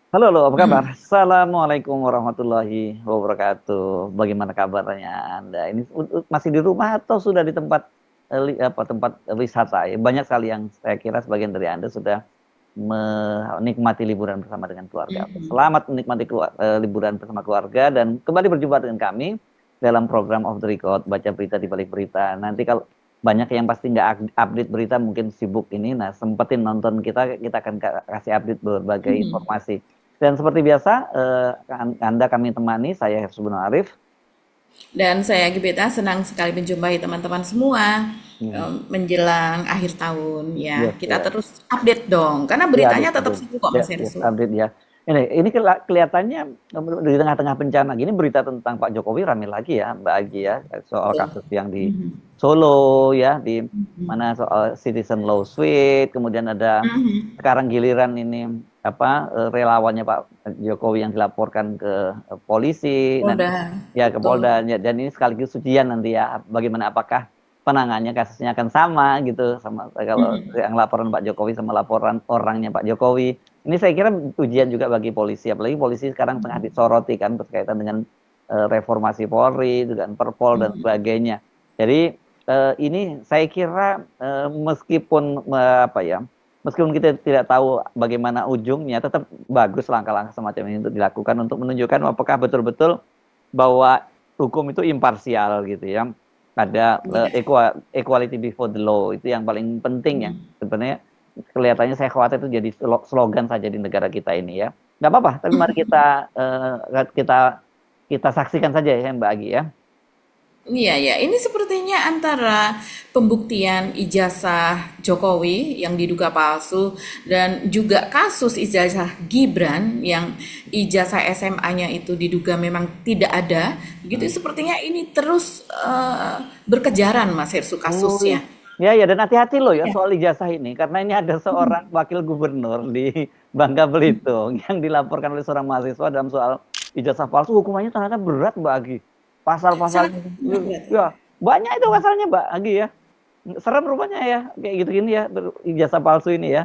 Halo, halo, apa kabar? Hmm. Assalamualaikum warahmatullahi wabarakatuh. Bagaimana kabarnya Anda? Ini masih di rumah atau sudah di tempat tempat wisata? Ya, banyak sekali yang saya kira sebagian dari Anda sudah menikmati liburan bersama dengan keluarga. Mhm. Selamat menikmati liburan bersama keluarga dan kembali berjumpa dengan kami dalam program Off the Record, baca berita di balik berita. Nanti kalau banyak yang pasti nggak update berita, mungkin sibuk ini. Nah, sempetin nonton kita akan kasih update berbagai Mhm. informasi. Dan seperti biasa, Anda kami temani, saya Hefsubun Arif. Dan saya Gibeta senang sekali menjumpai teman-teman semua Hmm. menjelang akhir tahun ya. Yes, Kita ya. terus update dong, karena Ya, beritanya update, tetap update. seru kok Ya, Mas yes, Hersu. update ya. Ini kelihatannya di tengah-tengah bencana gini berita tentang Pak Jokowi ramai lagi ya, Mbak Agi ya, soal Betul. kasus yang di Mhm. Solo ya, di Mhm. mana soal Citizen Law Suite, kemudian ada Mhm. sekarang giliran ini apa relawannya Pak Jokowi yang dilaporkan ke polisi. Nah, Polda, ya ke betul. Polda ya, dan ini sekaligus ujian nanti ya bagaimana, apakah penanganannya kasusnya akan sama gitu sama kalau Mhm. yang laporan Pak Jokowi sama laporan orangnya Pak Jokowi. Ini saya kira ujian juga bagi polisi, apalagi polisi sekarang tengah disoroti kan berkaitan dengan reformasi Polri, dengan Perpol dan Mhm. sebagainya. Jadi ini saya kira meskipun apa ya, meskipun kita tidak tahu bagaimana ujungnya, tetap bagus langkah-langkah semacam ini untuk dilakukan untuk menunjukkan apakah betul-betul bahwa hukum itu imparsial gitu ya. Ada Iya. equality before the law, itu yang paling penting ya. Mhm. Sebenarnya kelihatannya saya khawatir itu jadi slogan saja di negara kita ini ya. Nggak apa-apa, tapi mari kita kita saksikan saja ya Mbak Agi ya. Iya, ya. Ini sepertinya antara pembuktian ijazah Jokowi yang diduga palsu dan juga kasus ijazah Gibran yang ijazah SMA-nya itu diduga memang tidak ada. Begitu Hmm. sepertinya ini terus berkejaran Mas Hersu Oh kasusnya. ya, ya, dan hati-hati loh ya Ya. soal ijazah ini, karena ini ada seorang wakil gubernur di Bangka Belitung yang dilaporkan oleh seorang mahasiswa dalam soal ijazah palsu. Hukumannya ternyata berat Mbak Agi. Sangat Pasal-pasalnya, sangat berat. ya banyak itu pasalnya Mbak Agi ya. Serem rupanya ya, kayak gitu gini ya, ijazah palsu ini ya.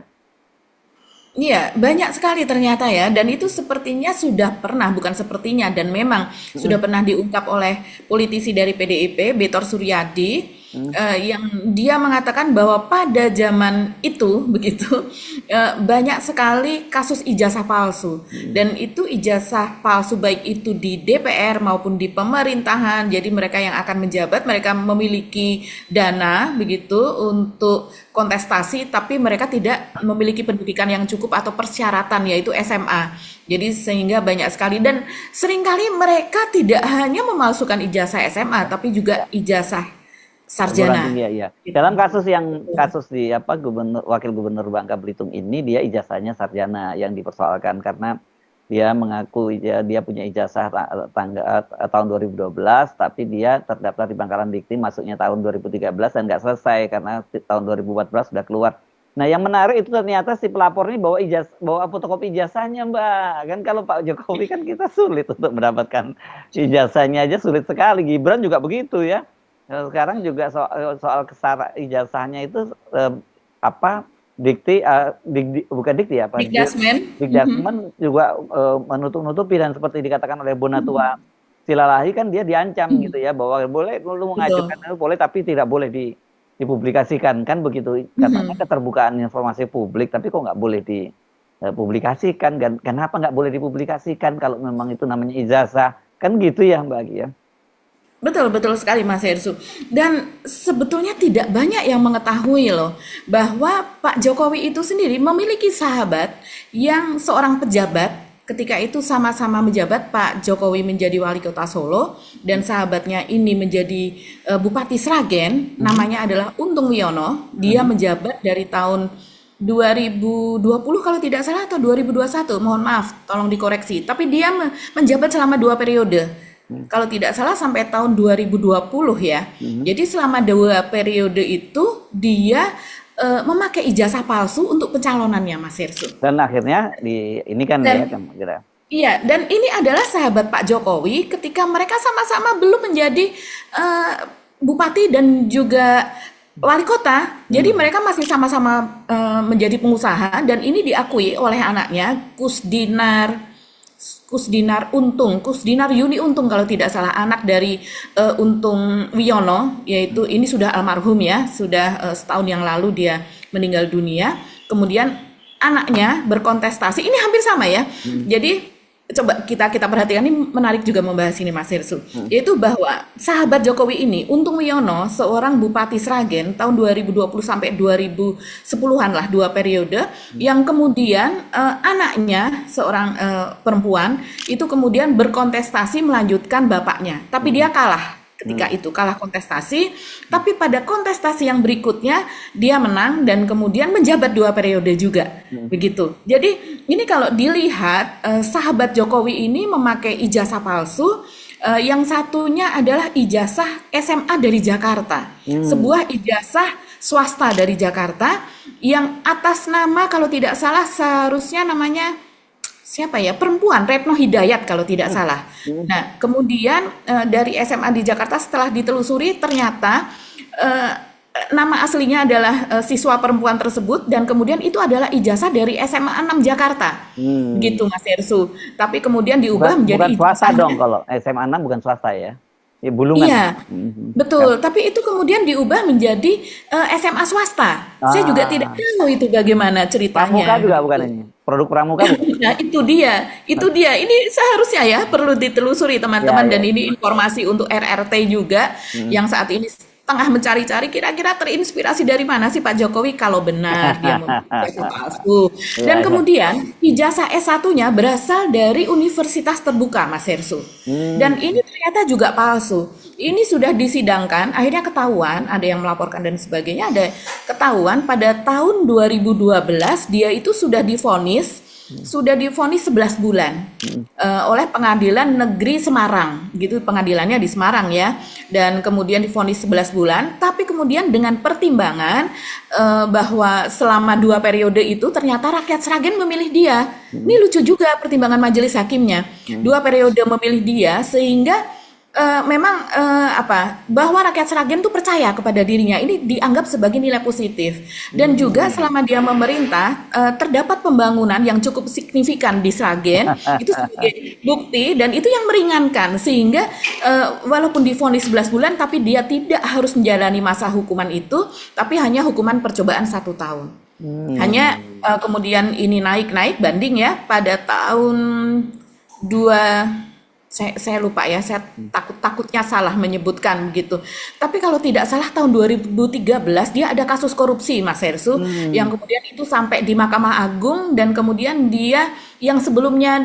Iya, banyak sekali ternyata ya, dan itu sepertinya sudah pernah, bukan sepertinya, dan memang sudah Mm, pernah diungkap oleh politisi dari PDIP, Betor Suryadi, mm, yang dia mengatakan bahwa pada zaman itu, begitu, banyak sekali kasus ijazah palsu, mm. dan itu ijazah palsu baik itu di DPR maupun di pemerintahan, jadi mereka yang akan menjabat, mereka memiliki dana, begitu, untuk kontestasi tapi mereka tidak memiliki pendidikan yang cukup atau persyaratan yaitu SMA. Jadi sehingga banyak sekali dan seringkali mereka tidak hanya memalsukan ijazah SMA tapi juga ijazah Perguruan sarjana. tinggi ya, iya. Gitu. Dalam kasus yang Betul. kasus di apa wakil gubernur Bangka Belitung ini, dia ijazahnya sarjana yang dipersoalkan karena dia mengaku dia punya ijazah tahun 2012, tapi dia terdaftar di Bangkalan Dikti masuknya tahun 2013 dan nggak selesai karena tahun 2014 sudah keluar. Nah, yang menarik itu ternyata si pelapor ini bawa fotokopi ijazahnya, Mbak. Kan kalau Pak Jokowi kan kita sulit untuk mendapatkan ijazahnya aja sulit sekali. Gibran juga begitu ya. Nah, sekarang juga soal kesara ijazahnya itu apa bukan dikti ya, apa Dikdasmen. Dikdasmen juga menutup-nutupi, dan seperti dikatakan oleh Bonatua Silalahi kan dia diancam gitu ya, bahwa boleh lu mengajukan Betul. itu boleh tapi tidak boleh dipublikasikan kan begitu, katanya keterbukaan informasi publik, tapi kok nggak boleh dipublikasikan kan, kenapa nggak boleh dipublikasikan kalau memang itu namanya ijazah kan gitu ya Mbak Gia. Betul, betul sekali Mas Hersu. Dan sebetulnya tidak banyak yang mengetahui loh bahwa Pak Jokowi itu sendiri memiliki sahabat yang seorang pejabat. Ketika itu sama-sama menjabat, Pak Jokowi menjadi wali kota Solo dan sahabatnya ini menjadi Bupati Sragen, Mhm, namanya adalah Untung Wiono. Dia mhm. menjabat dari tahun 2020 kalau tidak salah atau 2021, mohon maaf, tolong dikoreksi. Tapi dia menjabat selama 2 periode. Mhm, Kalau tidak salah sampai tahun 2020 ya. mhm. Jadi selama 2 periode itu dia memakai ijazah palsu untuk pencalonannya Mas Hersu. Dan akhirnya ini kan ya Dan kan kira. iya, dan ini adalah sahabat Pak Jokowi ketika mereka sama-sama belum menjadi bupati dan juga wali kota. Jadi mereka masih sama-sama menjadi pengusaha dan ini diakui oleh anaknya Kusdinar Yuni Untung kalau tidak salah, anak dari Untung Wiono, yaitu ini sudah almarhum ya, sudah setahun yang lalu dia meninggal dunia. Kemudian anaknya berkontestasi, ini hampir sama ya. Jadi coba kita perhatikan, ini menarik juga membahas ini Mas Hirsu, yaitu bahwa sahabat Jokowi ini Untung Wiono, seorang Bupati Sragen tahun 2020 sampai 2010-an lah, 2 periode, yang kemudian anaknya seorang perempuan itu kemudian berkontestasi melanjutkan bapaknya, tapi dia kalah. Ketika itu kalah kontestasi, tapi pada kontestasi yang berikutnya dia menang dan kemudian menjabat 2 periode juga, begitu. Jadi ini kalau dilihat sahabat Jokowi ini memakai ijazah palsu, yang satunya adalah ijazah SMA dari Jakarta, sebuah ijazah swasta dari Jakarta yang atas nama kalau tidak salah seharusnya namanya siapa ya, perempuan, Retno Hidayat kalau tidak salah. Nah, kemudian dari SMA di Jakarta setelah ditelusuri ternyata nama aslinya adalah siswa perempuan tersebut dan kemudian itu adalah ijazah dari SMA 6 Jakarta. Gitu Mas Hersu. Tapi kemudian diubah menjadi bukan swasta dong, kalau SMA 6 bukan swasta ya. Ya, bulungan. Iya, betul. Tapi itu kemudian diubah menjadi SMA swasta. Saya juga tidak tahu itu bagaimana ceritanya. Pramuka juga bukan ini. Produk Pramuka bukan? Nah, itu dia. Ini seharusnya ya perlu ditelusuri teman-teman, dan ini informasi untuk RRT juga yang saat ini tengah mencari-cari kira-kira terinspirasi dari mana sih Pak Jokowi kalau benar dia memiliki palsu. Dan kemudian ijazah S1-nya berasal dari Universitas Terbuka, Mas Hersu. Dan ini ternyata juga palsu. Ini sudah disidangkan, akhirnya ketahuan, ada yang melaporkan dan sebagainya, ada ketahuan pada tahun 2012 dia itu sudah divonis 11 bulan oleh Pengadilan Negeri Semarang, gitu, pengadilannya di Semarang ya, dan kemudian divonis 11 bulan, tapi kemudian dengan pertimbangan bahwa selama 2 periode itu ternyata rakyat Sragen memilih dia. Ini lucu juga pertimbangan majelis hakimnya, 2 periode memilih dia sehingga memang bahwa rakyat Sragen itu percaya kepada dirinya, ini dianggap sebagai nilai positif. Dan juga selama dia memerintah terdapat pembangunan yang cukup signifikan di Sragen itu sebagai bukti, dan itu yang meringankan sehingga walaupun divonis 11 bulan tapi dia tidak harus menjalani masa hukuman itu, tapi hanya hukuman percobaan 1 tahun. Hanya kemudian ini naik banding ya pada tahun saya lupa ya, saya takutnya salah menyebutkan begitu. Tapi kalau tidak salah tahun 2013 dia ada kasus korupsi, Mas Hersu, yang kemudian itu sampai di Mahkamah Agung, dan kemudian dia yang sebelumnya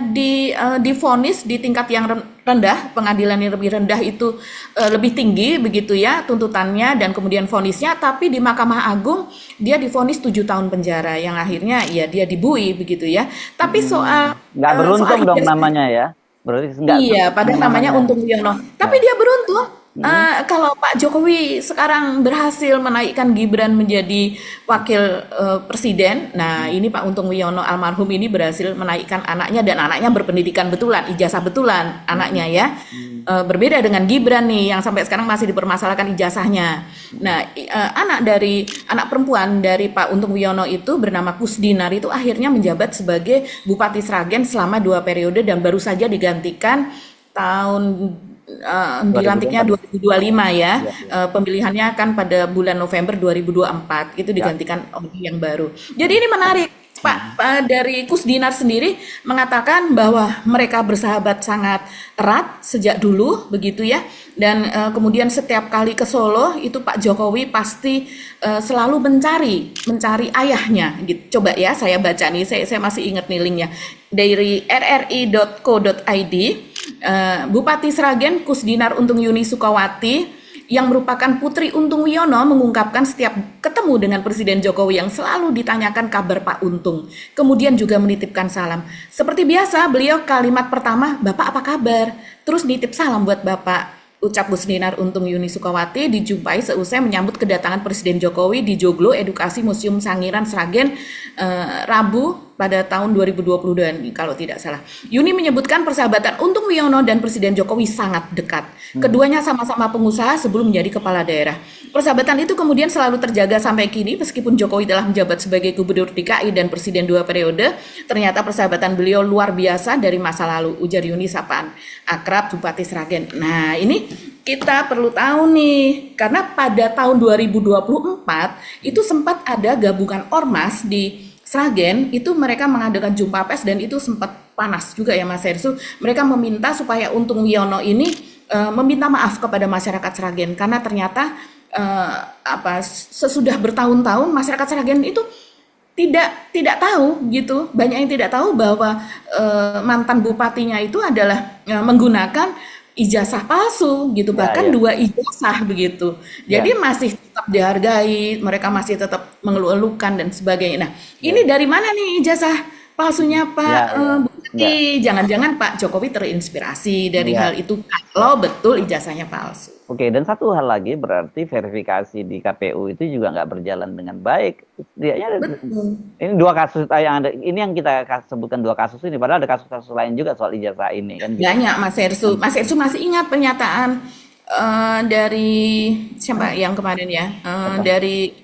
divonis di tingkat yang rendah, pengadilan yang lebih rendah itu lebih tinggi begitu ya tuntutannya dan kemudian vonisnya, tapi di Mahkamah Agung dia divonis 7 tahun penjara yang akhirnya ya dia dibui begitu ya. Tapi soal nggak beruntung dong namanya ya. Berarti iya, padahal namanya Untung Wiono. Tapi dia beruntung. Kalau Pak Jokowi sekarang berhasil menaikkan Gibran menjadi wakil presiden, nah ini Pak Untung Wiono almarhum ini berhasil menaikkan anaknya, dan anaknya berpendidikan betulan, ijazah betulan anaknya ya. Berbeda dengan Gibran nih yang sampai sekarang masih dipermasalahkan ijazahnya. Nah, anak perempuan dari Pak Untung Wiono itu bernama Kusdinar itu akhirnya menjabat sebagai Bupati Sragen selama 2 periode dan baru saja digantikan dilantiknya 2025 ya. Pemilihannya kan pada bulan November 2024 itu digantikan oleh yang baru. Jadi ini menarik. Pak dari Kusdinar sendiri mengatakan bahwa mereka bersahabat sangat erat sejak dulu begitu ya, dan kemudian setiap kali ke Solo itu Pak Jokowi pasti selalu mencari ayahnya gitu. Coba ya saya baca nih, saya masih ingat nih linknya dari rri.co.id. Bupati Sragen Kusdinar Untung Yuni Sukawati yang merupakan putri Untung Wiono mengungkapkan setiap ketemu dengan Presiden Jokowi yang selalu ditanyakan kabar Pak Untung. Kemudian juga menitipkan salam. Seperti biasa, beliau kalimat pertama, "Bapak apa kabar?" Terus nitip salam buat Bapak. Ucap Kusdinar Untung Yuni Sukawati dijumpai seusai menyambut kedatangan Presiden Jokowi di Joglo Edukasi Museum Sangiran Sragen Rabu pada tahun 2022 kalau tidak salah. Yuni menyebutkan persahabatan Untung Wiono dan Presiden Jokowi sangat dekat. Keduanya sama-sama pengusaha sebelum menjadi kepala daerah. Persahabatan itu kemudian selalu terjaga sampai kini meskipun Jokowi telah menjabat sebagai Gubernur DKI dan Presiden 2 periode. Ternyata persahabatan beliau luar biasa dari masa lalu, ujar Yuni sapaan akrab Bupati Sragen. Nah, ini kita perlu tahu nih, karena pada tahun 2024 itu sempat ada gabungan ormas di Sragen, itu mereka mengadakan jumpa pers dan itu sempat panas juga ya Mas Hersu. Mereka meminta supaya Untung Wiono ini meminta maaf kepada masyarakat Sragen karena ternyata sesudah bertahun-tahun masyarakat Sragen itu tidak tahu gitu, banyak yang tidak tahu bahwa mantan bupatinya itu adalah menggunakan ijazah palsu gitu, bahkan 2 ijazah begitu. Jadi masih tetap dihargai, mereka masih tetap mengeluh-elukan dan sebagainya. Nah, ini dari mana nih ijazah palsunya Pak Bupati? Jangan-jangan Pak Jokowi terinspirasi dari hal itu kalau betul ijazahnya palsu. Oke, dan satu hal lagi berarti verifikasi di KPU itu juga nggak berjalan dengan baik. Ini 2 kasus yang ada, ini yang kita sebutkan 2 kasus ini, padahal ada kasus-kasus lain juga soal ijazah ini kan. Banyak Mas Hersu. Mas Hersu masih ingat pernyataan dari siapa yang kemarin ya? Dari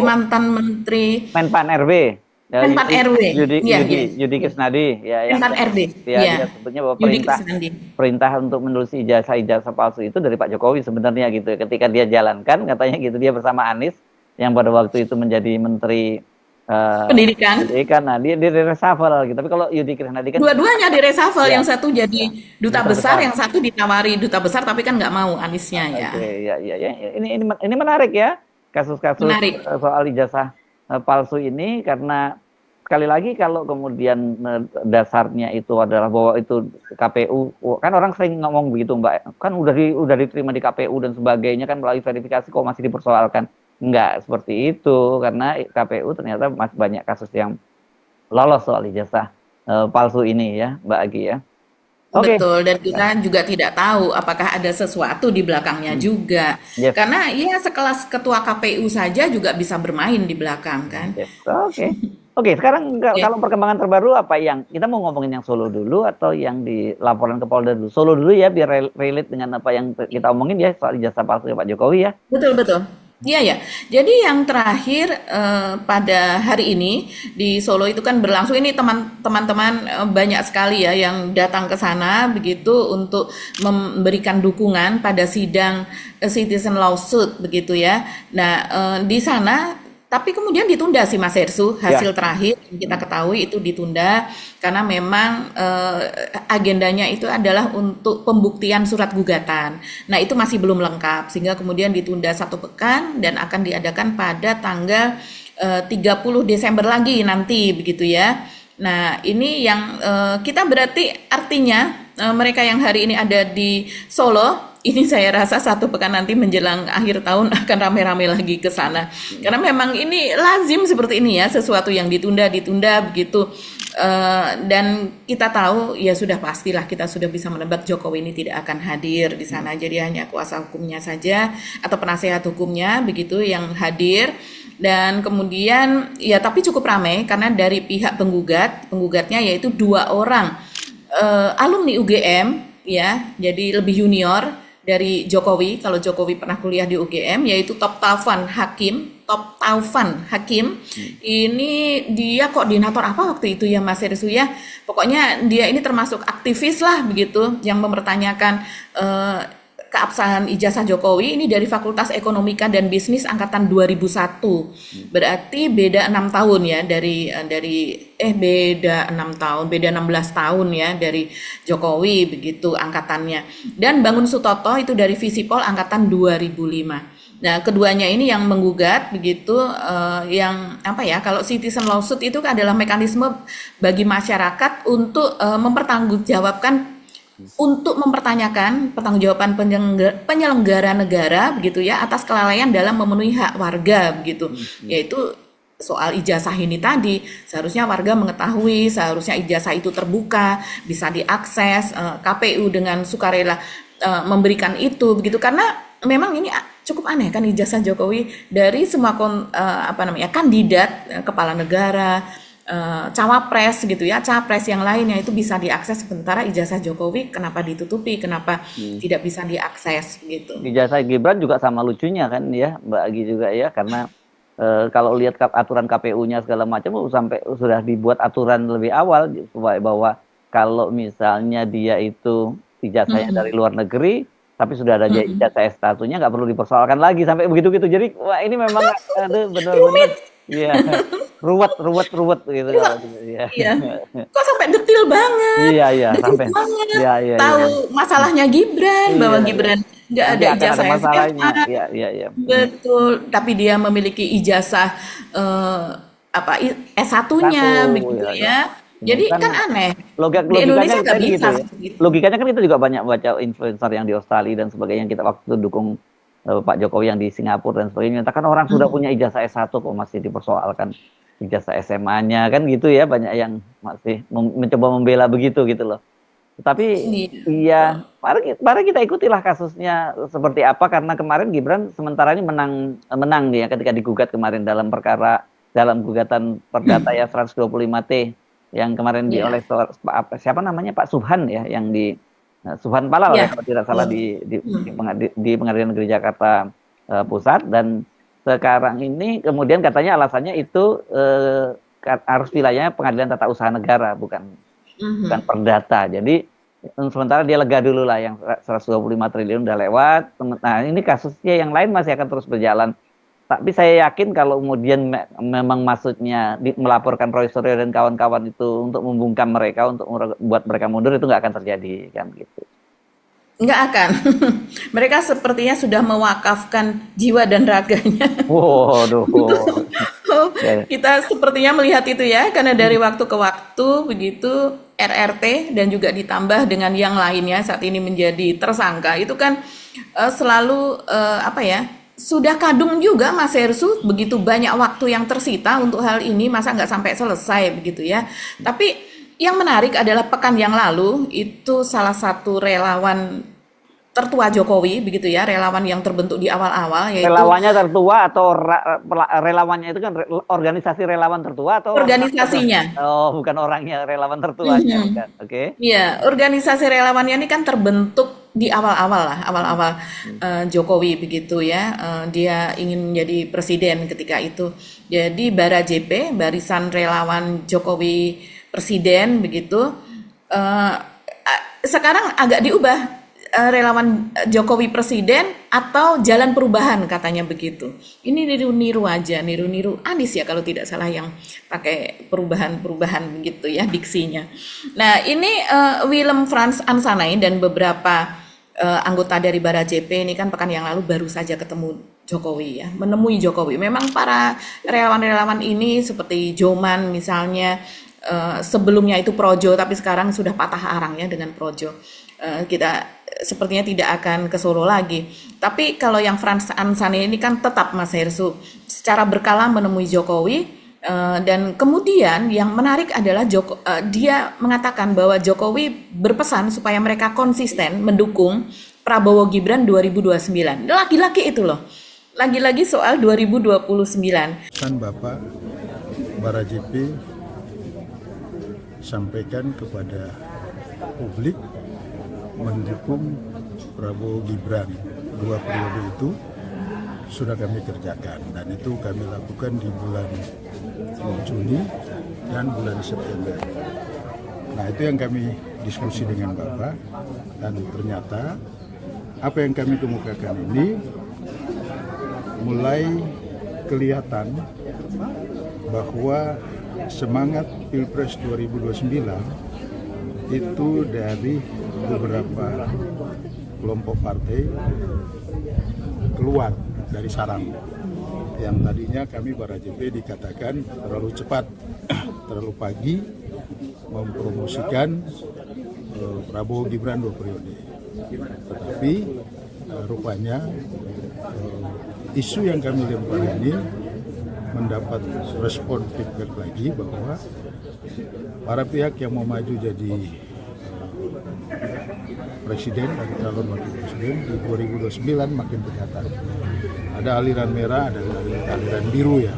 mantan menteri Menpan RB. Menpan RW. Yudi Krisnadi Menpan RB. Dia sebutnya bahwa perintah untuk menulis ijazah palsu itu dari Pak Jokowi sebenarnya gitu. Ketika dia jalankan katanya gitu, dia bersama Anies yang pada waktu itu menjadi menteri pendidikan. Nah dia reshuffle gitu. Tapi kalau Yudi Krisnadi kan dua-duanya di reshuffle, yang satu jadi duta besar, yang satu ditawari duta besar tapi kan nggak mau Aniesnya ya. Ini menarik ya, kasus-kasus soal ijazah palsu ini, karena sekali lagi kalau kemudian dasarnya itu adalah bahwa itu KPU, kan orang sering ngomong begitu Mbak, kan udah diterima di KPU dan sebagainya kan melalui verifikasi kok masih dipersoalkan. Enggak seperti itu, karena KPU ternyata masih banyak kasus yang lolos soal ijazah palsu ini ya Mbak Agi ya. Betul, dan kita juga tidak tahu apakah ada sesuatu di belakangnya juga. Karena ya sekelas ketua KPU saja juga bisa bermain di belakang kan. Oke, sekarang kalau perkembangan terbaru apa yang kita mau ngomongin, yang Solo dulu atau yang dilaporan ke Polda dulu? Solo dulu ya, biar relate dengan apa yang kita omongin ya soal ijazah palsu Pak Jokowi ya. Betul. Iya ya. Jadi yang terakhir pada hari ini di Solo itu kan berlangsung, ini teman-teman banyak sekali ya yang datang ke sana begitu untuk memberikan dukungan pada sidang citizen lawsuit begitu ya. Nah, di sana tapi kemudian ditunda sih Mas Hersu, hasil terakhir yang kita ketahui itu ditunda karena memang agendanya itu adalah untuk pembuktian surat gugatan. Nah itu masih belum lengkap sehingga kemudian ditunda 1 pekan dan akan diadakan pada tanggal 30 Desember lagi nanti begitu ya. Nah ini yang kita berarti artinya mereka yang hari ini ada di Solo, ini saya rasa 1 pekan nanti menjelang akhir tahun akan rame-rame lagi ke sana. Karena memang ini lazim seperti ini ya, sesuatu yang ditunda begitu. Dan kita tahu ya sudah pastilah kita sudah bisa menebak Jokowi ini tidak akan hadir di sana. Jadi hanya kuasa hukumnya saja atau penasehat hukumnya begitu yang hadir. Dan kemudian ya tapi cukup ramai karena dari pihak penggugatnya yaitu 2 orang alumni UGM ya, jadi lebih junior dari Jokowi. Kalau Jokowi pernah kuliah di UGM, yaitu Top Taufan Hakim. Ini dia koordinator apa waktu itu ya Mas Hersu ya, pokoknya dia ini termasuk aktivis lah begitu yang mempertanyakan keabsahan ijazah Jokowi ini dari Fakultas Ekonomika dan Bisnis angkatan 2001. Berarti beda 6 tahun ya beda 6 tahun, beda 16 tahun ya dari Jokowi begitu angkatannya. Dan Bangun Sutoto itu dari Visipol angkatan 2005. Nah, keduanya ini yang menggugat begitu, yang apa ya, kalau citizen lawsuit itu adalah mekanisme bagi masyarakat untuk mempertanggungjawabkan, untuk mempertanyakan pertanggungjawaban penyelenggara negara begitu ya atas kelalaian dalam memenuhi hak warga begitu, yaitu soal ijazah ini tadi. Seharusnya warga mengetahui, seharusnya ijazah itu terbuka, bisa diakses, KPU dengan sukarela memberikan itu begitu, karena memang ini cukup aneh kan ijazah Jokowi dari semua kandidat kepala negara, cawapres gitu ya, capres yang lainnya itu bisa diakses, sementara ijazah Jokowi kenapa ditutupi, kenapa tidak bisa diakses gitu. Ijazah Gibran juga sama lucunya kan ya, Mbak Agi juga ya, karena kalau lihat aturan KPU-nya segala macam sampai sudah dibuat aturan lebih awal bahwa kalau misalnya dia itu ijazahnya dari luar negeri tapi sudah ada ijazah S1-nya nggak perlu dipersoalkan lagi sampai begitu-gitu. Jadi wah ini memang aduh benar-benar iya ruwet gitu Iya, kalau gitu ya. iya. Kok sampai detil banget, Iya detil sampai banget. iya. Tahu masalahnya Gibran, bahwa Iya. Gibran nggak Nanti ada akan ada ijazah masalahnya. SMA, Iya. betul. Tapi dia memiliki ijazah S1-nya, Satu begitu ya. ya. Ini Jadi kan kan aneh. Di logikanya Indonesia nggak tadi gitu bisa ya. seperti itu. Logikanya kan kita juga banyak baca influencer yang di Australia dan sebagainya yang kita waktu itu dukung Pak Jokowi yang di Singapura dan sebagainya. Kan orang sudah punya ijazah S1 kok masih dipersoalkan ijazah SMA-nya kan gitu ya, banyak yang masih mencoba membela begitu gitu loh. Tapi Iya. iya, mari kita ikutilah kasusnya seperti apa, karena kemarin Gibran sementara ini menang dia ketika digugat kemarin dalam gugatan perdata ya 125T yang kemarin oleh Iya. siapa namanya Pak Subhan ya, yang di Subhan Palal ya Iya. kalau tidak salah Betul. di Pengadilan Negeri Jakarta Pusat. Dan sekarang ini kemudian katanya alasannya itu harus wilayahnya Pengadilan Tata Usaha Negara, bukan perdata. Jadi sementara dia lega dulu lah, yang 125 triliun udah lewat. Nah ini kasusnya yang lain masih akan terus berjalan. Tapi saya yakin kalau kemudian memang maksudnya melaporkan Roy Suryo dan kawan-kawan itu untuk membungkam mereka, untuk membuat mereka mundur, itu nggak akan terjadi kan gitu. Nggak akan. Mereka sepertinya sudah mewakafkan jiwa dan raganya. Waduh. Kita sepertinya melihat itu ya, karena dari waktu ke waktu begitu RRT dan juga ditambah dengan yang lainnya saat ini menjadi tersangka itu kan selalu sudah kadung juga Mas Hersu, begitu banyak waktu yang tersita untuk hal ini, masa nggak sampai selesai begitu ya. Tapi yang menarik adalah pekan yang lalu itu salah satu relawan tertua Jokowi begitu ya, relawan yang terbentuk di awal-awal, yaitu relawannya tertua atau relawannya itu kan organisasi relawan tertua atau organisasinya. Oh, bukan orangnya relawan tertuanya, bukan. Oke. Iya, organisasi relawannya ini kan terbentuk di awal-awal Jokowi begitu ya. Dia ingin menjadi presiden ketika itu. Jadi Bara JP, Barisan Relawan Jokowi Presiden begitu. Sekarang agak diubah, relawan Jokowi Presiden atau Jalan Perubahan katanya begitu. Ini niru-niru aja, niru-niru Anies ya kalau tidak salah yang pakai perubahan-perubahan begitu ya diksinya. Nah ini Willem Frans Ansanai dan beberapa anggota dari Bara JP ini kan pekan yang lalu baru saja ketemu Jokowi ya, menemui Jokowi. Memang para relawan-relawan ini seperti Joman misalnya, sebelumnya itu Projo tapi sekarang sudah patah arang ya dengan Projo. Kita sepertinya tidak akan ke Solo lagi. Tapi kalau yang Frans Ansani ini kan tetap Mas Hersu secara berkala menemui Jokowi, dan kemudian yang menarik adalah dia mengatakan bahwa Jokowi berpesan supaya mereka konsisten mendukung Prabowo Gibran 2029. Lagi-lagi itu loh. Lagi-lagi soal 2029. Kan Bapak Bara JP sampaikan kepada publik mendukung Prabowo Gibran 2 periode itu sudah kami kerjakan, dan itu kami lakukan di bulan Juni dan bulan September. Nah itu yang kami diskusi dengan Bapak, dan ternyata apa yang kami kemukakan ini mulai kelihatan bahwa semangat Pilpres 2029 itu dari beberapa kelompok partai keluar dari sarang yang tadinya kami Bara JP dikatakan terlalu cepat, terlalu pagi mempromosikan Prabowo Gibran 2 periode. Tetapi rupanya isu yang kami lempar ini mendapat respon feedback lagi bahwa para pihak yang mau maju jadi presiden dan calon wakil presiden di 2029 makin kelihatan. Ada aliran merah, ada aliran biru ya.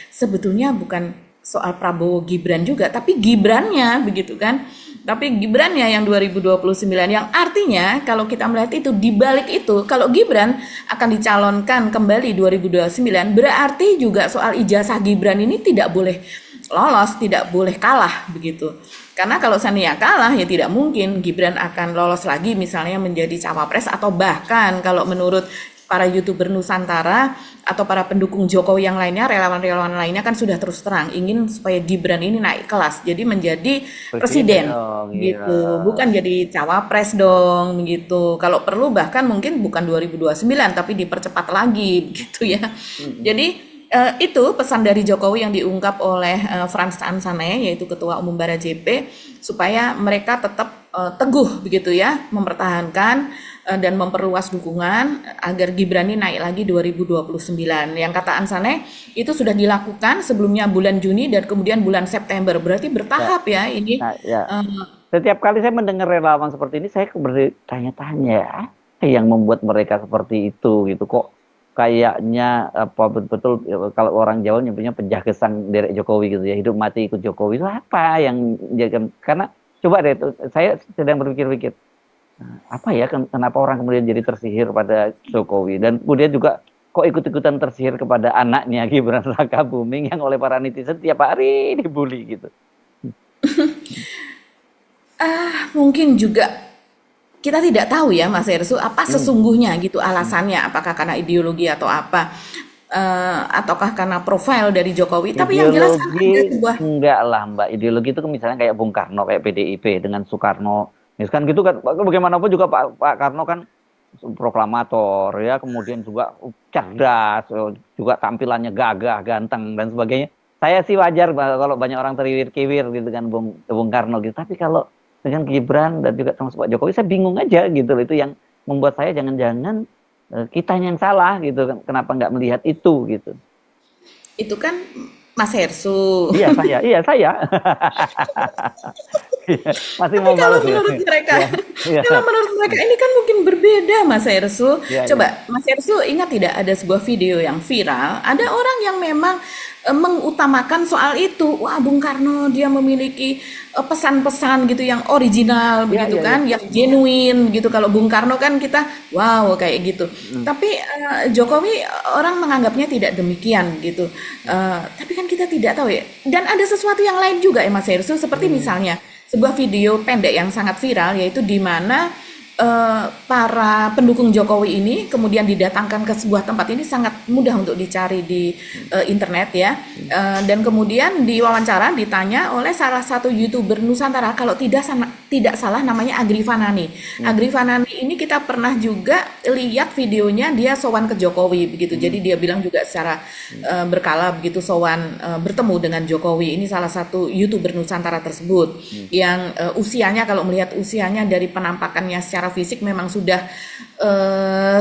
Sebetulnya bukan soal Prabowo Gibran juga, tapi Gibrannya begitu kan. Tapi Gibrannya yang 2029, yang artinya kalau kita melihat itu di balik itu, kalau Gibran akan dicalonkan kembali 2029, berarti juga soal ijazah Gibran ini tidak boleh lolos, tidak boleh kalah begitu. Karena kalau seandainya kalah ya tidak mungkin Gibran akan lolos lagi misalnya menjadi cawapres, atau bahkan kalau menurut para YouTuber Nusantara atau para pendukung Jokowi yang lainnya, relawan-relawan lainnya kan sudah terus terang ingin supaya Gibran ini naik kelas, jadi menjadi presiden dong, gitu, bukan jadi cawapres dong gitu. Kalau perlu bahkan mungkin bukan 2029 tapi dipercepat lagi begitu ya. Jadi itu pesan dari Jokowi yang diungkap oleh Frans Ansane, yaitu Ketua Umum Bara JP, supaya mereka tetap teguh begitu ya, mempertahankan dan memperluas dukungan agar Gibran ini naik lagi 2029. Yang kata Ansane itu sudah dilakukan sebelumnya bulan Juni dan kemudian bulan September. Berarti bertahap ya ini. Nah, ya. Setiap kali saya mendengar relawan seperti ini, saya bertanya-tanya apa yang membuat mereka seperti itu gitu. Kok kayaknya apa betul kalau orang Jawa nyebutnya pejah gesang derek Jokowi gitu ya, hidup mati ikut Jokowi itu apa yang karena coba deh saya sedang berpikir-pikir apa ya kenapa orang kemudian jadi tersihir pada Jokowi, dan kemudian juga kok ikut-ikutan tersihir kepada anaknya Gibran Rakabuming yang oleh para netizen tiap hari dibully gitu. Mungkin juga kita tidak tahu ya Mas Ersu apa sesungguhnya gitu alasannya, apakah karena ideologi atau apa, ataukah karena profil dari Jokowi. Tapi yang jelas kan ada sebuah, enggak lah Mbak, ideologi itu misalnya kayak Bung Karno, kayak PDIP dengan Soekarno kan gitu kan, bagaimanapun juga Pak Karno kan proklamator ya, kemudian juga cerdas, juga tampilannya gagah, ganteng dan sebagainya. Saya sih wajar kalau banyak orang teriwir-kiwir gitu kan Bung Karno gitu, tapi kalau dengan Gibran dan juga termasuk Pak Jokowi saya bingung aja gitu. Itu yang membuat saya jangan-jangan kitanya yang salah gitu kan, kenapa nggak melihat itu gitu. itu kan Mas Hersu. Iya saya. Masih Tapi mau kalau balas ya. menurut mereka, Iya. kalau menurut mereka ini kan mungkin berbeda, Mas Hersu. Iya, Coba, Mas Hersu ingat tidak ada sebuah video yang viral, ada orang yang memang mengutamakan soal itu. Wah, Bung Karno dia memiliki pesan-pesan gitu yang original, begitu kan, yang genuine gitu. Kalau Bung Karno kan kita, wow kayak gitu. Tapi Jokowi orang menganggapnya tidak demikian gitu. Tapi kan kita tidak tahu ya. Dan ada sesuatu yang lain juga ya Mas Hersu, seperti misalnya sebuah video pendek yang sangat viral, yaitu di mana para pendukung Jokowi ini kemudian didatangkan ke sebuah tempat. Ini sangat mudah untuk dicari di internet ya. Dan kemudian diwawancara, ditanya oleh salah satu YouTuber Nusantara, kalau tidak salah namanya Agri Fanani. Agri Fanani ini kita pernah juga lihat videonya, dia sowan ke Jokowi begitu. Jadi dia bilang juga secara berkala begitu sowan bertemu dengan Jokowi. Ini salah satu YouTuber Nusantara tersebut yang usianya, kalau melihat usianya dari penampakannya secara fisik memang sudah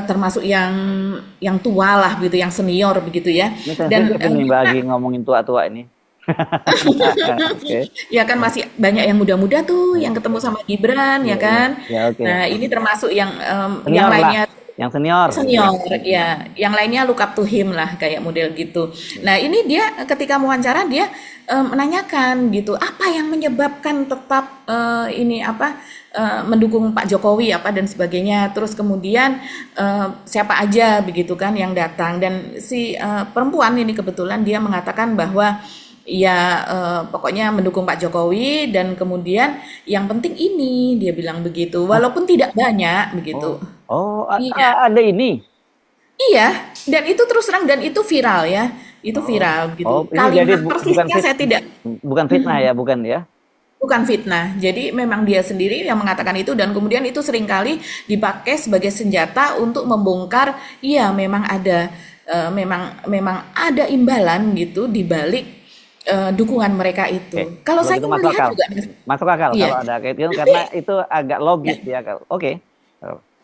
termasuk yang tua lah begitu, yang senior begitu ya. Dan bagi ngomongin tua-tua ini. Okay. Ya kan masih banyak yang muda-muda tuh yang ketemu sama Gibran ya kan. Ya, okay. Nah ini termasuk yang Lah. lainnya Yang senior ya, yang lainnya look up to him lah kayak model gitu. Nah ini dia ketika wawancara dia menanyakan gitu, apa yang menyebabkan tetap mendukung Pak Jokowi apa dan sebagainya. Terus kemudian siapa aja begitu kan yang datang, dan si perempuan ini kebetulan dia mengatakan bahwa ya pokoknya mendukung Pak Jokowi, dan kemudian yang penting ini dia bilang begitu, walaupun tidak banyak begitu. Iya. Ada ini. Iya, dan itu terus terang, dan itu viral ya, itu viral gitu. Kalimat persisnya saya tidak. Bukan fitnah ya, bukan ya? Bukan fitnah. Jadi memang dia sendiri yang mengatakan itu, dan kemudian itu seringkali dipakai sebagai senjata untuk membongkar. Iya, memang ada, memang ada imbalan gitu di balik dukungan mereka itu. Kalau saya melihat juga masuk akal iya. Kalau ada kayak gitu, karena itu agak logis ya. Oke.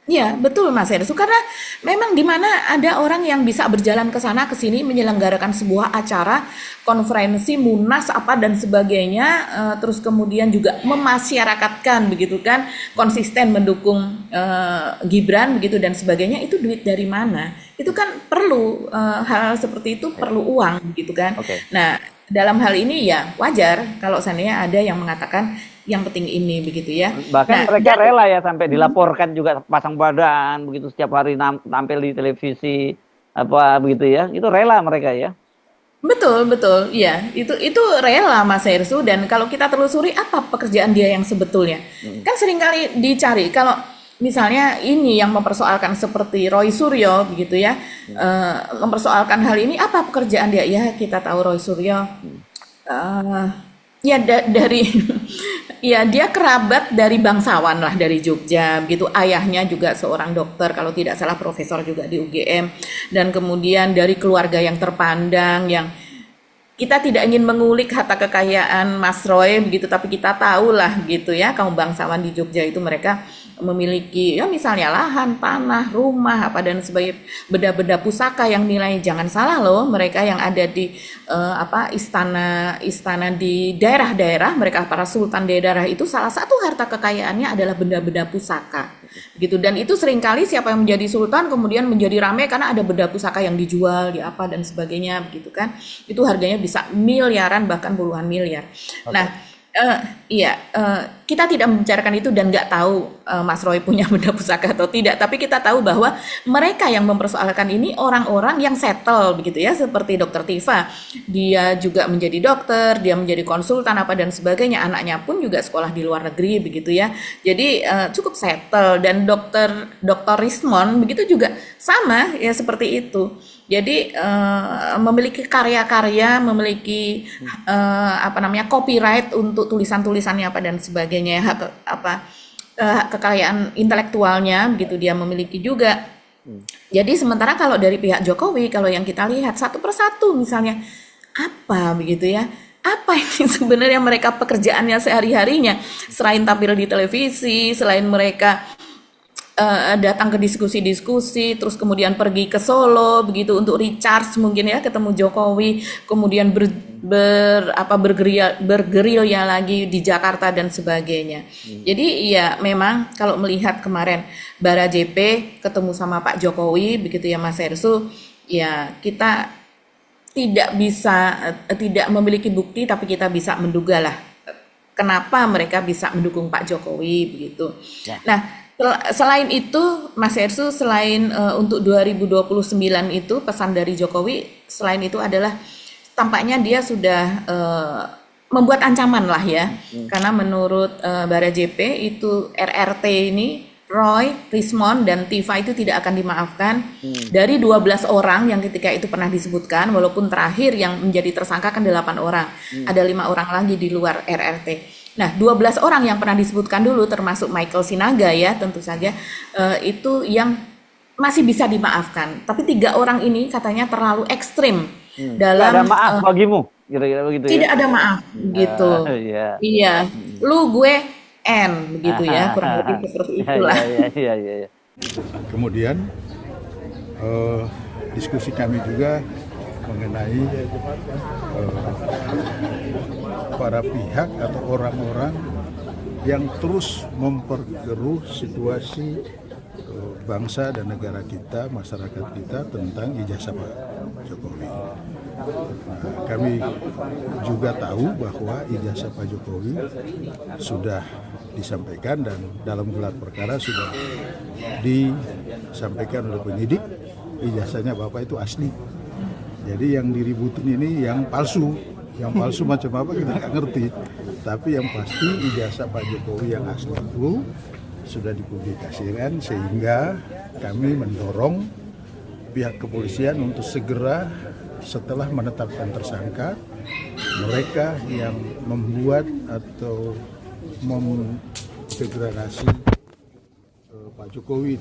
Iya, betul Mas Hersu. Karena memang di mana ada orang yang bisa berjalan ke sana ke sini menyelenggarakan sebuah acara, konferensi, munas apa dan sebagainya, terus kemudian juga memasyarakatkan begitu kan, konsisten mendukung Gibran begitu dan sebagainya, itu duit dari mana? Itu kan perlu hal seperti itu perlu uang gitu kan. Oke. Nah, dalam hal ini ya wajar kalau seandainya ada yang mengatakan yang penting ini begitu ya. Bahkan Nah, mereka dan rela ya sampai dilaporkan juga pasang badan begitu setiap hari tampil di televisi apa begitu ya. Itu rela mereka ya. betul, betul, iya, itu rela Mas Hersu. Dan kalau kita telusuri apa pekerjaan dia yang sebetulnya, Hmm. kan seringkali dicari. Kalau misalnya ini yang mempersoalkan seperti Roy Suryo begitu ya, mempersoalkan hal ini apa pekerjaan dia? Ya kita tahu Roy Suryo, eh, ya dari ya dia kerabat dari bangsawan lah dari Jogja begitu. Ayahnya juga seorang dokter kalau tidak salah, profesor juga di UGM, dan kemudian dari keluarga yang terpandang yang kita tidak ingin mengulik harta kekayaan Mas Roy begitu, tapi kita tahu lah gitu ya, kaum bangsawan di Jogja itu mereka memiliki ya misalnya lahan, tanah, rumah apa dan sebagainya, benda-benda pusaka yang nilai, jangan salah loh, mereka yang ada di istana di daerah-daerah, mereka para sultan di daerah itu salah satu harta kekayaannya adalah benda-benda pusaka gitu. Dan itu seringkali siapa yang menjadi sultan kemudian menjadi ramai karena ada benda pusaka yang dijual di apa dan sebagainya begitu kan, itu harganya bisa miliaran bahkan puluhan miliar. Nah, iya, kita tidak membicarakan itu dan nggak tahu Mas Roy punya benda pusaka atau tidak, tapi kita tahu bahwa mereka yang mempersoalkan ini orang-orang yang settle begitu ya, seperti Dokter Tifa, dia juga menjadi dokter, dia menjadi konsultan apa dan sebagainya, anaknya pun juga sekolah di luar negeri begitu ya, jadi cukup settle. Dan Dokter Rismon begitu juga sama ya seperti itu. Jadi memiliki karya-karya, memiliki copyright untuk tulisan-tulisannya apa dan sebagainya, kekayaan intelektualnya begitu dia memiliki juga. Jadi sementara kalau dari pihak Jokowi, kalau yang kita lihat satu persatu misalnya apa begitu ya, apa ini sebenarnya mereka pekerjaannya sehari-harinya selain tampil di televisi, selain mereka datang ke diskusi-diskusi, terus kemudian pergi ke Solo begitu untuk recharge mungkin ya, ketemu Jokowi, kemudian bergerilya lagi di Jakarta dan sebagainya. Jadi ya memang kalau melihat kemarin Bara JP ketemu sama Pak Jokowi begitu ya Mas Hersu, ya kita tidak memiliki bukti, tapi kita bisa menduga lah kenapa mereka bisa mendukung Pak Jokowi begitu. Ya. Nah, selain itu, Mas Hersu, selain untuk 2029 itu pesan dari Jokowi, selain itu adalah tampaknya dia sudah membuat ancaman lah ya, karena menurut Bara JP itu RRT ini, Roy, Rismon, dan Tifa itu tidak akan dimaafkan. Dari 12 orang yang ketika itu pernah disebutkan, walaupun terakhir yang menjadi tersangka kan 8 orang, ada 5 orang lagi di luar RRT. Nah, 12 orang yang pernah disebutkan dulu termasuk Michael Sinaga ya, tentu saja itu yang masih bisa dimaafkan. Tapi 3 orang ini katanya terlalu ekstrim dalam ada maaf bagimu, kira-kira begitu tidak ya. ada maaf gitu. Iya. Iya, lu gue N begitu ya, kurang lebih seperti itulah. Iya. Kemudian diskusi kami juga mengenai para pihak atau orang-orang yang terus memperkeruh situasi bangsa dan negara kita, masyarakat kita tentang ijazah Pak Jokowi. Nah, kami juga tahu bahwa ijazah Pak Jokowi sudah disampaikan dan dalam gelar perkara sudah disampaikan oleh penyidik, ijazahnya Bapak itu asli. Jadi yang diributin ini yang palsu. Yang palsu macam apa kita nggak ngerti. Tapi yang pasti ijazah Pak Jokowi yang asli itu sudah dipublikasikan, sehingga kami mendorong pihak kepolisian untuk segera setelah menetapkan tersangka, mereka yang membuat atau mendegradasi Pak Jokowi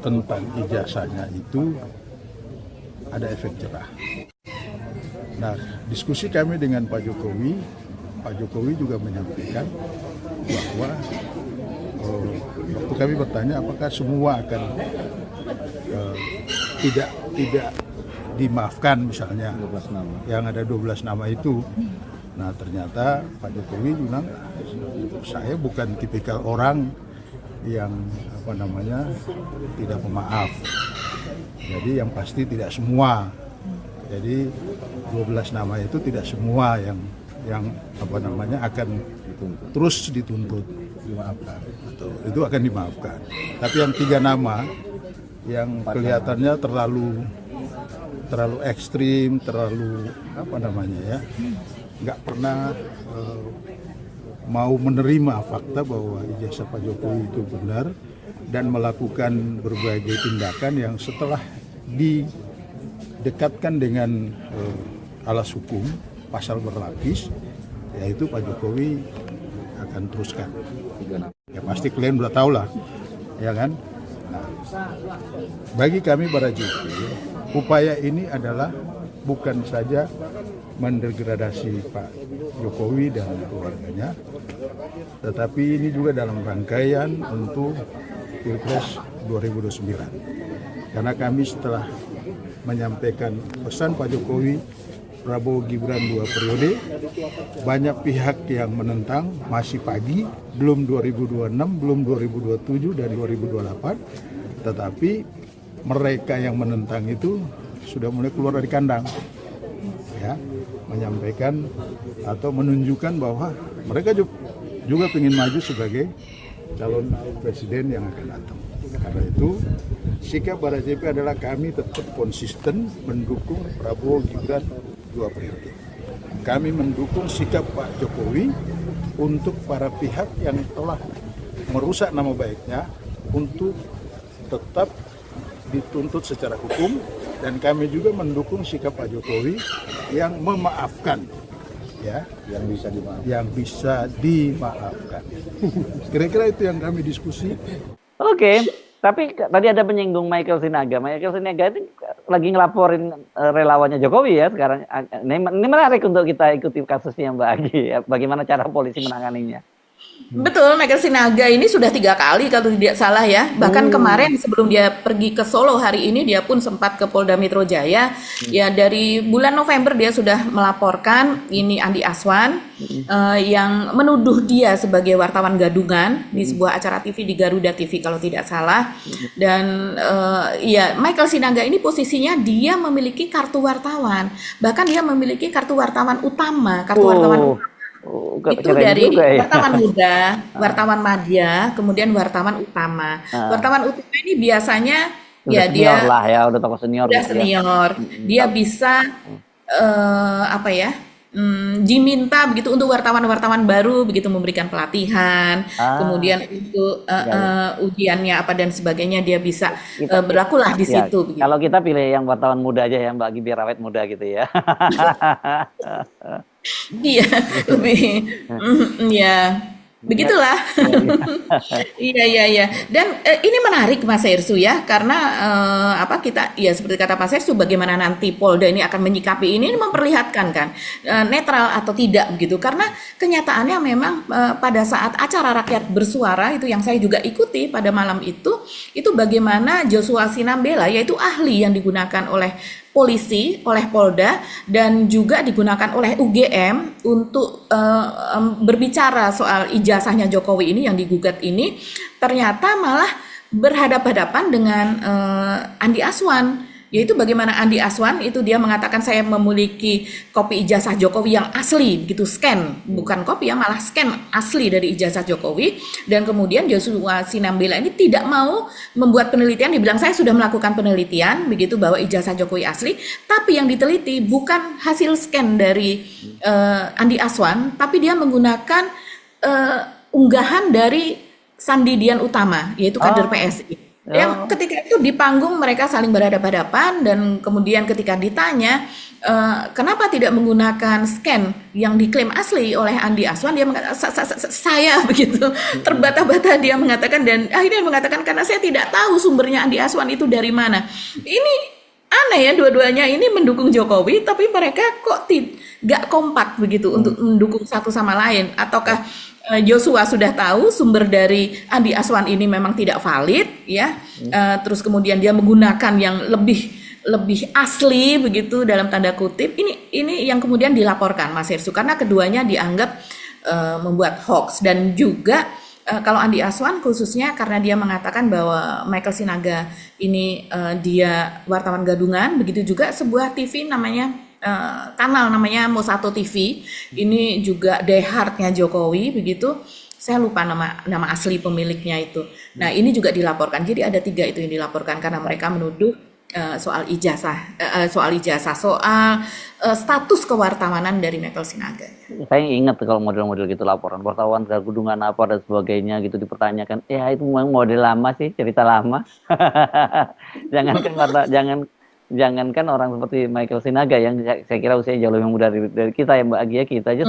tentang ijazahnya itu ada efek jerah. Nah, diskusi kami dengan Pak Jokowi juga menyampaikan bahwa waktu kami bertanya apakah semua akan tidak dimaafkan misalnya 12 nama. yang ada 12 nama itu. Nah ternyata Pak Jokowi bilang saya bukan tipikal orang yang tidak pemaaf. Jadi yang pasti tidak semua. Jadi 12 nama itu tidak semua yang akan terus dituntut dimaafkan. Itu akan dimaafkan. Tapi yang 3 nama yang kelihatannya terlalu ekstrim, terlalu nggak pernah mau menerima fakta bahwa ijazah Pak Jokowi itu benar dan melakukan berbagai tindakan yang setelah didekatkan dengan alas hukum pasal berlapis, yaitu Pak Jokowi akan teruskan. Ya pasti kalian udah tahu lah, ya kan? Nah, bagi kami para JP, upaya ini adalah bukan saja mendegradasi Pak Jokowi dan keluarganya, tetapi ini juga dalam rangkaian untuk Pilpres 2029. Karena kami setelah menyampaikan pesan Pak Jokowi, Prabowo Gibran 2 periode, banyak pihak yang menentang, masih pagi, belum 2026, belum 2027 dan 2028, tetapi mereka yang menentang itu sudah mulai keluar dari kandang, ya, menyampaikan atau menunjukkan bahwa mereka juga ingin maju sebagai calon presiden yang akan datang. Karena itu sikap Barajp adalah kami tetap konsisten mendukung Prabowo Gibran 2 periode. Kami mendukung sikap Pak Jokowi untuk para pihak yang telah merusak nama baiknya untuk tetap dituntut secara hukum, dan kami juga mendukung sikap Pak Jokowi yang memaafkan, ya, yang bisa dimaafkan. Kira-kira itu yang kami diskusi. Oke, tapi tadi ada penyinggung Michael Sinaga. Michael Sinaga itu lagi ngelaporin relawannya Jokowi ya sekarang. Ini menarik untuk kita ikuti kasusnya Mbak Agi. Ya. Bagaimana cara polisi menanganinya? Betul, Michael Sinaga ini sudah 3 kali kalau tidak salah ya. Bahkan kemarin sebelum dia pergi ke Solo hari ini dia pun sempat ke Polda Metro Jaya. Ya dari bulan November dia sudah melaporkan ini Andi Aswan yang menuduh dia sebagai wartawan gadungan di sebuah acara TV di Garuda TV kalau tidak salah. Dan ya Michael Sinaga ini posisinya dia memiliki kartu wartawan. Bahkan dia memiliki kartu wartawan utama, itu dari ya. wartawan muda, wartawan madya, kemudian wartawan utama. Wartawan utama ini biasanya udah dia lah ya, udah tokoh senior. Udah senior. Dia bisa diminta begitu untuk wartawan-wartawan baru begitu memberikan pelatihan, kemudian untuk ujiannya apa dan sebagainya dia bisa berlakulah di situ. Begitu. Kalau kita pilih yang wartawan muda aja ya Mbak Agi biar awet muda gitu ya. Iya, lebih ya begitulah. Iya. Dan ini menarik Mas Hersu ya, karena kita ya seperti kata Mas Hersu, bagaimana nanti Polda ini akan menyikapi ini memperlihatkan kan netral atau tidak begitu. Karena kenyataannya memang pada saat acara rakyat bersuara itu yang saya juga ikuti pada malam itu bagaimana Joshua Sinambela yaitu ahli yang digunakan oleh polisi, oleh Polda, dan juga digunakan oleh UGM untuk berbicara soal ijazahnya Jokowi ini yang digugat ini, ternyata malah berhadapan-hadapan dengan Andi Aswan. Yaitu bagaimana Andi Aswan itu dia mengatakan saya memiliki kopi ijazah Jokowi yang asli, begitu scan, bukan kopi ya, malah scan asli dari ijazah Jokowi. Dan kemudian Joshua Sinambela ini tidak mau membuat penelitian, dibilang saya sudah melakukan penelitian begitu bahwa ijazah Jokowi asli, tapi yang diteliti bukan hasil scan dari Andi Aswan, tapi dia menggunakan unggahan dari Sandi Dian Utama, yaitu kader PSI. Yang ketika itu di panggung mereka saling berhadapan-hadapan, dan kemudian ketika ditanya kenapa tidak menggunakan scan yang diklaim asli oleh Andi Aswan, dia mengatakan saya begitu terbata-bata dia mengatakan, dan akhirnya mengatakan karena saya tidak tahu sumbernya Andi Aswan itu dari mana. Ini aneh ya, dua-duanya ini mendukung Jokowi tapi mereka kok tidak kompak begitu untuk mendukung satu sama lain, ataukah Joshua sudah tahu sumber dari Andi Aswan ini memang tidak valid, ya. Terus kemudian dia menggunakan yang lebih asli begitu dalam tanda kutip. Ini yang kemudian dilaporkan Mas Hersu karena keduanya dianggap membuat hoax. Dan juga kalau Andi Aswan khususnya karena dia mengatakan bahwa Michael Sinaga ini dia wartawan gadungan, begitu juga sebuah TV namanya kanal namanya Mosato TV, ini juga diehardnya Jokowi begitu. Saya lupa nama asli pemiliknya itu. Nah, ini juga dilaporkan. Jadi ada 3 itu yang dilaporkan karena mereka menuduh soal ijazah, soal status kewartawanan dari Michael Sinaga. Saya ingat kalau model-model gitu laporan wartawan gadungan apa dan sebagainya gitu dipertanyakan. Ya itu memang model lama sih, cerita lama. Jangankan orang seperti Michael Sinaga yang saya kira usianya jauh lebih muda dari kita ya Mbak Agia, kita aja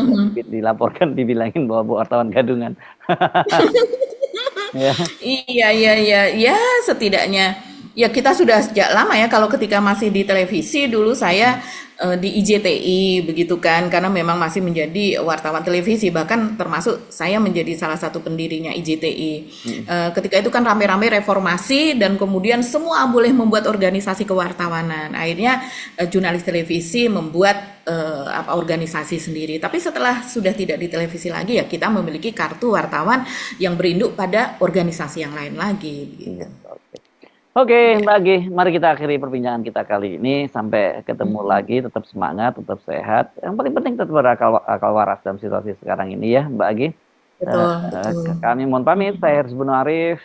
dilaporkan dibilangin bahwa wartawan gadungan. Ya. Iya, setidaknya ya kita sudah sejak lama ya, kalau ketika masih di televisi dulu saya di IJTI begitu kan, karena memang masih menjadi wartawan televisi, bahkan termasuk saya menjadi salah satu pendirinya IJTI. Ketika itu kan rame-rame reformasi dan kemudian semua boleh membuat organisasi kewartawanan. Akhirnya jurnalis televisi membuat organisasi sendiri. Tapi setelah sudah tidak di televisi lagi ya kita memiliki kartu wartawan yang berinduk pada organisasi yang lain lagi begitu. Oke, Mbak Agi, mari kita akhiri perbincangan kita kali ini. Sampai ketemu lagi, tetap semangat, tetap sehat. Yang paling penting tetap berakal waras dalam situasi sekarang ini ya, Mbak Agi. Betul. Kami mohon pamit, saya Hersu Beno Arif.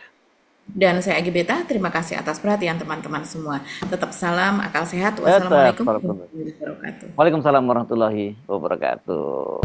Dan saya Agi Beta, terima kasih atas perhatian teman-teman semua. Tetap salam, akal sehat. Wassalamualaikum warahmatullahi wabarakatuh. Waalaikumsalam warahmatullahi wabarakatuh.